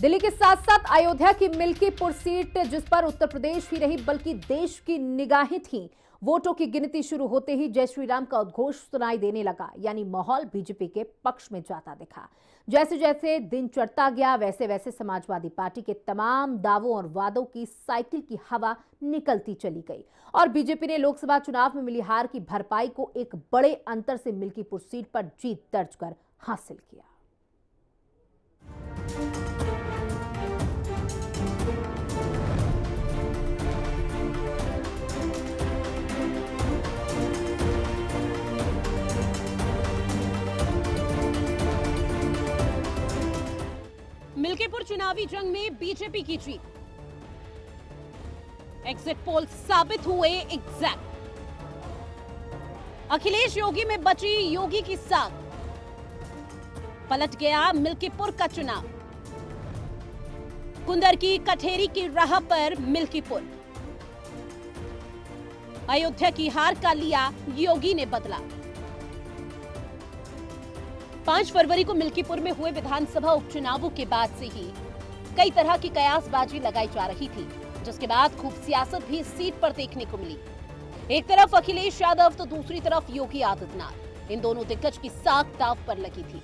दिल्ली के साथ साथ अयोध्या की मिल्कीपुर सीट, जिस पर उत्तर प्रदेश ही नहीं बल्कि देश की निगाहें थीं, वोटों की गिनती शुरू होते ही जय श्री राम का उद्घोष सुनाई देने लगा। यानी माहौल बीजेपी के पक्ष में जाता दिखा। जैसे जैसे दिन चढ़ता गया, वैसे वैसे समाजवादी पार्टी के तमाम दावों और वादों की साइकिल की हवा निकलती चली गई और बीजेपी ने लोकसभा चुनाव में मिली हार की भरपाई को एक बड़े अंतर से मिल्कीपुर सीट पर जीत दर्ज कर हासिल किया। मिल्कीपुर चुनावी जंग में बीजेपी की जीत। एग्जिट पोल साबित हुए एग्जैक्ट। अखिलेश योगी में बची योगी की साख। पलट गया मिल्कीपुर का चुनाव। कुंदर की कठेरी की राह पर मिल्कीपुर। अयोध्या की हार का लिया योगी ने बदला। 5 फरवरी को मिल्कीपुर में हुए विधानसभा उपचुनावों के बाद से ही कई तरह की कयासबाजी लगाई जा रही थी, जिसके बाद खूब सियासत भी इस सीट पर देखने को मिली। एक तरफ अखिलेश यादव तो दूसरी तरफ योगी आदित्यनाथ, इन दोनों दिग्गज की साख दांव पर लगी थी।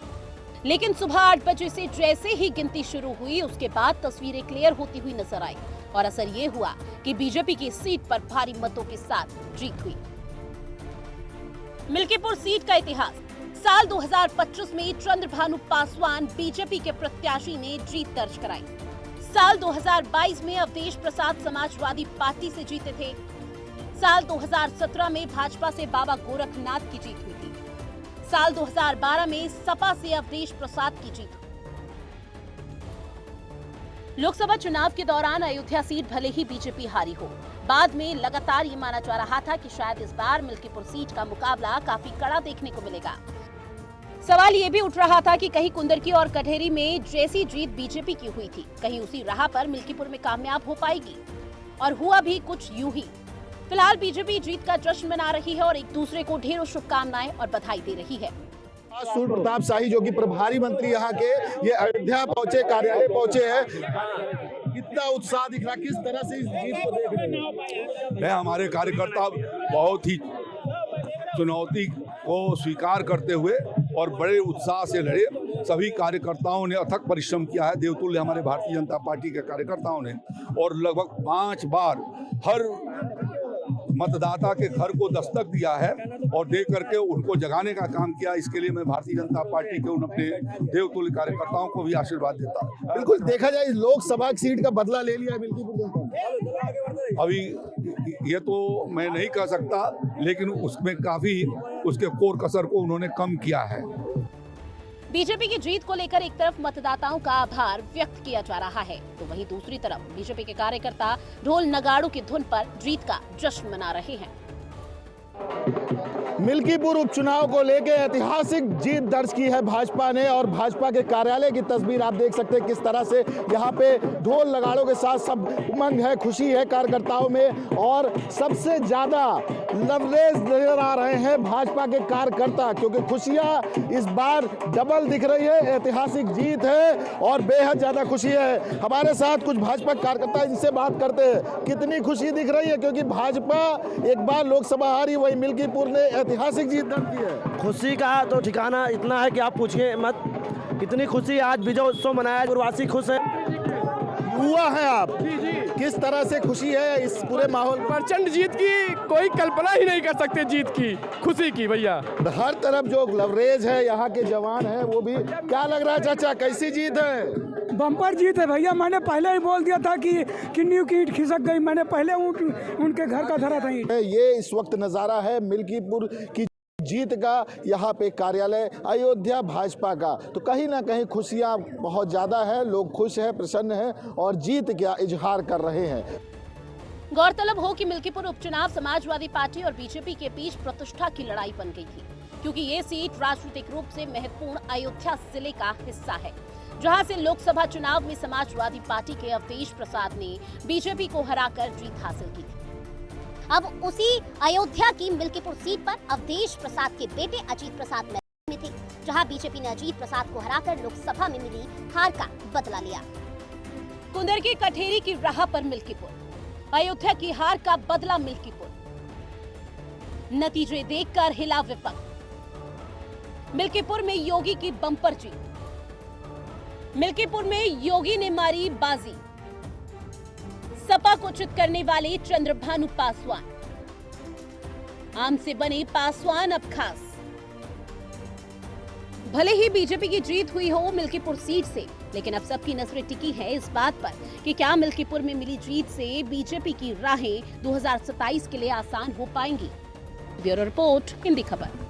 लेकिन सुबह 8 बजे से जैसे ही गिनती शुरू हुई, उसके बाद तस्वीरें क्लियर होती हुई नजर आई और असर ये हुआ कि बीजेपी की सीट पर भारी मतों के साथ जीत हुई। मिल्कीपुर सीट का इतिहास। साल 2025 में चंद्रभानु पासवान बीजेपी के प्रत्याशी ने जीत दर्ज कराई। साल 2022 में अवधेश प्रसाद समाजवादी पार्टी से जीते थे। साल 2017 में भाजपा से बाबा गोरखनाथ की जीत हुई थी। साल 2012 में सपा से अवधेश प्रसाद की जीत हुई। लोकसभा चुनाव के दौरान अयोध्या सीट भले ही बीजेपी हारी हो, बाद में लगातार ये माना जा रहा था कि शायद इस बार मिल्कीपुर सीट का मुकाबला काफी कड़ा देखने को मिलेगा। सवाल ये भी उठ रहा था कि कहीं कुंदर की और कठेरी में जैसी जीत बीजेपी की हुई थी, कहीं उसी राह पर मिल्कीपुर में कामयाब हो पाएगी, और हुआ भी कुछ यूं ही। फिलहाल बीजेपी जीत का जश्न मना रही है और एक दूसरे को ढेरों शुभकामनाएं और बधाई दे रही है। सूर्य प्रताप शाही जो कि प्रभारी मंत्री यहाँ के, ये अयोध्या पहुंचे, कार्यालय पहुंचे हैं। कितना उत्साह दिख रहा, किस तरह से इस जीत को देख रहे हैं? हमारे कार्यकर्ता बहुत ही चुनौती को स्वीकार करते हुए और बड़े उत्साह से लड़े। सभी कार्यकर्ताओं ने अथक परिश्रम किया है, देवतुल्य हमारे भारतीय जनता पार्टी के कार्यकर्ताओं ने, और लगभग 5 बार हर मतदाता के घर को दस्तक दिया है और दे करके उनको जगाने का काम किया। इसके लिए मैं भारतीय जनता पार्टी के उन अपने देवतुल्य कार्यकर्ताओं को भी आशीर्वाद देता हूं। बिल्कुल, देखा जाए लोकसभा सीट का बदला ले लिया मिल्कीपुर जनता। अभी ये तो मैं नहीं कह सकता, लेकिन उसमें काफी उसके कोर कसर को उन्होंने कम किया है। बीजेपी की जीत को लेकर एक तरफ मतदाताओं का आभार व्यक्त किया जा रहा है, तो वहीं दूसरी तरफ बीजेपी के कार्यकर्ता ढोल नगाड़ों की धुन पर जीत का जश्न मना रहे हैं। मिल्कीपुर उपचुनाव को लेकर ऐतिहासिक जीत दर्ज की है भाजपा ने, और भाजपा के कार्यालय की तस्वीर आप देख सकते हैं किस तरह से यहाँ पे ढोल नगाड़ों के साथ सब उमंग है, खुशी है कार्यकर्ताओं में, और सबसे ज्यादा लवरेज नजर आ रहे हैं भाजपा के कार्यकर्ता, क्योंकि खुशियां इस बार डबल दिख रही है। ऐतिहासिक जीत है और बेहद ज्यादा खुशी है। हमारे साथ कुछ भाजपा कार्यकर्ता, इनसे बात करते हैं कितनी खुशी दिख रही है, क्योंकि भाजपा एक बार लोकसभा हारी, वही मिल्कीपुर ने ऐतिहासिक जीत दर्ज की है। खुशी का तो ठिकाना इतना है कि आप पूछिए मत, कितनी खुशी। आज विजय उत्सव मनाया, गुरुवासी खुश है। युवा है आप, किस तरह से खुशी है इस पूरे माहौल? प्रचंड जीत की कोई कल्पना ही नहीं कर सकते, जीत की खुशी की भैया। हर तरफ जो लवरेज है, यहाँ के जवान है, वो भी। क्या लग रहा है चाचा, कैसी जीत है? बम्पर जीत है भैया। मैंने पहले ही बोल दिया था कि किन्नी की ईंट खिसक गई, मैंने पहले उनके घर का धरा था ईंट। ये इस वक्त नज़ारा है मिल्कीपुर की जीत का, यहाँ पे कार्यालय अयोध्या भाजपा का। तो कहीं ना कहीं खुशियाँ बहुत ज़्यादा है, लोग खुश हैं, प्रसन्न हैं और जीत का इजहार कर रहे हैं। गौरतलब हो कि मिल्कीपुर उपचुनाव समाजवादी पार्टी और बीजेपी के बीच प्रतिष्ठा की लड़ाई बन गई थी, क्योंकि ये सीट राजनीतिक रूप से महत्वपूर्ण अयोध्या जिले का हिस्सा है, जहां से लोकसभा चुनाव में समाजवादी पार्टी के अवधेश प्रसाद ने बीजेपी को हराकर जीत हासिल की थी। अब उसी अयोध्या की मिल्कीपुर सीट पर अवधेश प्रसाद के बेटे अजीत प्रसाद मैदान में थे, जहां बीजेपी ने अजीत प्रसाद को हराकर लोकसभा में मिली हार का बदला लिया। कुंदर की कठेरी की राह पर मिल्कीपुर, अयोध्या की हार का बदला मिल्कीपुर, नतीजे देखकर हिला विपक्ष। मिल्कीपुर में योगी की बम्पर जीत, मिल्कीपुर में योगी ने मारी बाजी, सपा को चित करने वाले चंद्रभानु पासवान, आम से बने पासवान अब खास। भले ही बीजेपी की जीत हुई हो मिल्कीपुर सीट से, लेकिन अब सबकी नजरें टिकी है इस बात पर कि क्या मिल्कीपुर में मिली जीत से बीजेपी की राहें 2027 के लिए आसान हो पाएंगी। ब्यूरो रिपोर्ट, हिंदी खबर।